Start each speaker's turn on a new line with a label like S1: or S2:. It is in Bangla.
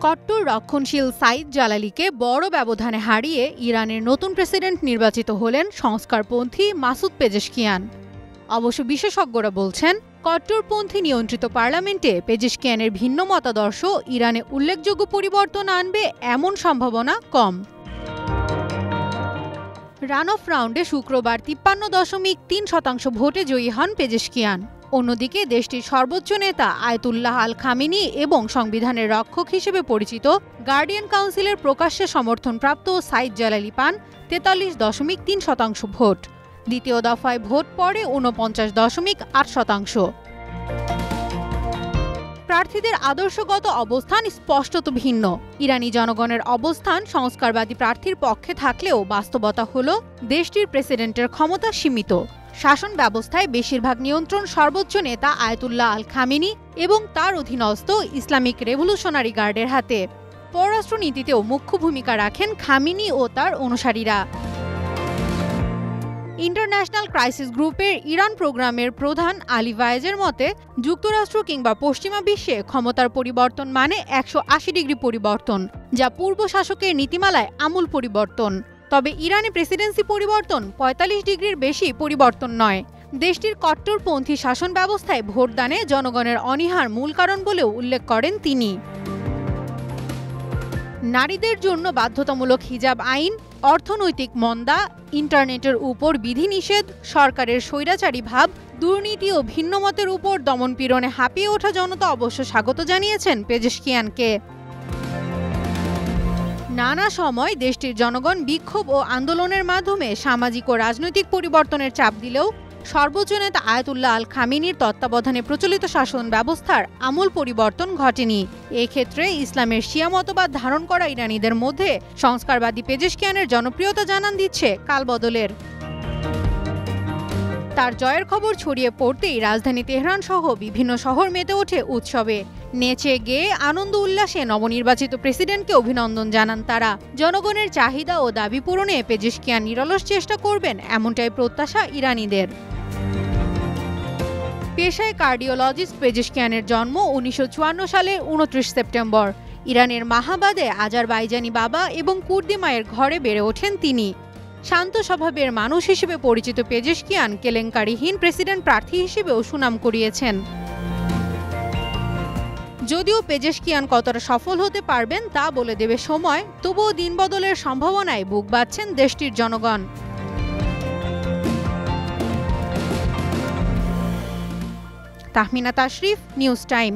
S1: কট্টর রক্ষণশীল সাইদ জালালিকে বড় ব্যবধানে হারিয়ে ইরানের নতুন প্রেসিডেন্ট নির্বাচিত হলেন সংস্কারপন্থী মাসুদ পেজেশকিয়ান। অবশ্য বিশেষজ্ঞরা বলছেন, কট্টরপন্থী নিয়ন্ত্রিত পার্লামেন্টে পেজেশকিয়ানের ভিন্ন মতাদর্শ ইরানে উল্লেখযোগ্য পরিবর্তন আনবে এমন সম্ভাবনা কম। রান অফ রাউন্ডে শুক্রবার ৫৩.৩% ভোটে জয়ী হন পেজেশকিয়ান। অন্যদিকে দেশটির সর্বোচ্চ নেতা আয়াতুল্লাহ আল খামেনি এবং সংবিধানের রক্ষক হিসেবে পরিচিত গার্ডিয়ান কাউন্সিলের প্রকাশ্যে সমর্থনপ্রাপ্ত সাইদ জালালি পান ৪৩.৩% ভোট। দ্বিতীয় দফায় ভোট পড়ে ৪৯.৮%। প্রার্থীদের আদর্শগত অবস্থান স্পষ্টত ভিন্ন। ইরানি জনগণের অবস্থান সংস্কারবাদী প্রার্থীর পক্ষে থাকলেও বাস্তবতা হল দেশটির প্রেসিডেন্টের ক্ষমতা সীমিত। শাসন ব্যবস্থায় বেশিরভাগ নিয়ন্ত্রণ সর্বোচ্চ নেতা আয়াতুল্লাহ আল খামেনি এবং তার অধীনস্থ ইসলামিক রেভলিউশনারি গার্ডের হাতে। পররাষ্ট্রনীতিতেও মুখ্য ভূমিকা রাখেন খামেনি ও তার অনুসারীরা। ইন্টারন্যাশনাল ক্রাইসিস গ্রুপের ইরান প্রোগ্রামের প্রধান আলী ভায়েজের মতে, যুক্তরাষ্ট্র কিংবা পশ্চিমা বিশ্বে ক্ষমতার পরিবর্তন মানে ১৮০ ডিগ্রি পরিবর্তন, যা পূর্ব শাসকের নীতিমালায় আমূল পরিবর্তন। তবে ইরানে প্রেসিডেন্সি পরিবর্তন ৪৫ ডিগ্রির বেশি পরিবর্তন নয়। দেশটির কট্টরপন্থী শাসন ব্যবস্থায় ভোটদানে জনগণের অনীহার মূল কারণ বলেও উল্লেখ করেন তিনি। নারীদের জন্য বাধ্যতামূলক হিজাব আইন, অর্থনৈতিক মন্দা, ইন্টারনেটের উপর বিধিনিষেধ, সরকারের স্বৈরাচারী ভাব, দুর্নীতি ও ভিন্নমতের উপর দমনপীড়নে হাঁপিয়ে ওঠা জনতা অবশ্য স্বাগত জানিয়েছেন পেজেশকিয়ানকে। নানা সময় দেশটির জনগণ বিক্ষোভ ও আন্দোলনের মাধ্যমে সামাজিক ও রাজনৈতিক পরিবর্তনের চাপ দিলেও সর্বোচ্চ নেতা আয়াতুল্লাহ আল খামেনির তত্ত্বাবধানে প্রচলিত শাসন ব্যবস্থার আমূল পরিবর্তন ঘটেনি। এক্ষেত্রে ইসলামের শিয়া মতবাদ ধারণ করা ইরানিদের মধ্যে সংস্কারবাদী পেজেশকিয়ানের জনপ্রিয়তা জানান দিচ্ছে কালবদলের। তার জয়ের খবর ছড়িয়ে পড়তেই রাজধানী তেহরান সহ বিভিন্ন শহর মেতে ওঠে উৎসবে। নেচে গেয়ে আনন্দ উল্লাসে নবনির্বাচিত প্রেসিডেন্টকে অভিনন্দন জানান তারা। জনগণের চাহিদা ও দাবি পূরণে পেজেশকিয়ান নিরলস চেষ্টা করবেন, এমনটাই প্রত্যাশা ইরানিদের। পেশায় কার্ডিওলজিস্ট পেজেশকিয়ানের জন্ম ১৯৫৪ সালের ২৯ সেপ্টেম্বর। ইরানের মাহাবাদে আজারবাইজানি বাবা এবং কুর্দি মায়ের ঘরে বেড়ে ওঠেন তিনি। শান্ত স্বভাবের মানুষ হিসেবে পরিচিত পেজেশকিয়ান কেলেঙ্কারিহীন প্রেসিডেন্ট প্রার্থী হিসেবেও সুনাম কুড়িয়েছেন। যদিও পেজেশকিয়ান কতটা সফল হতে পারবেন তা বলে দেবে সময়, তবুও দিনবদলের সম্ভাবনায় বুক বাঁধছেন দেশটির জনগণ। Tahmina Tashrif, news time.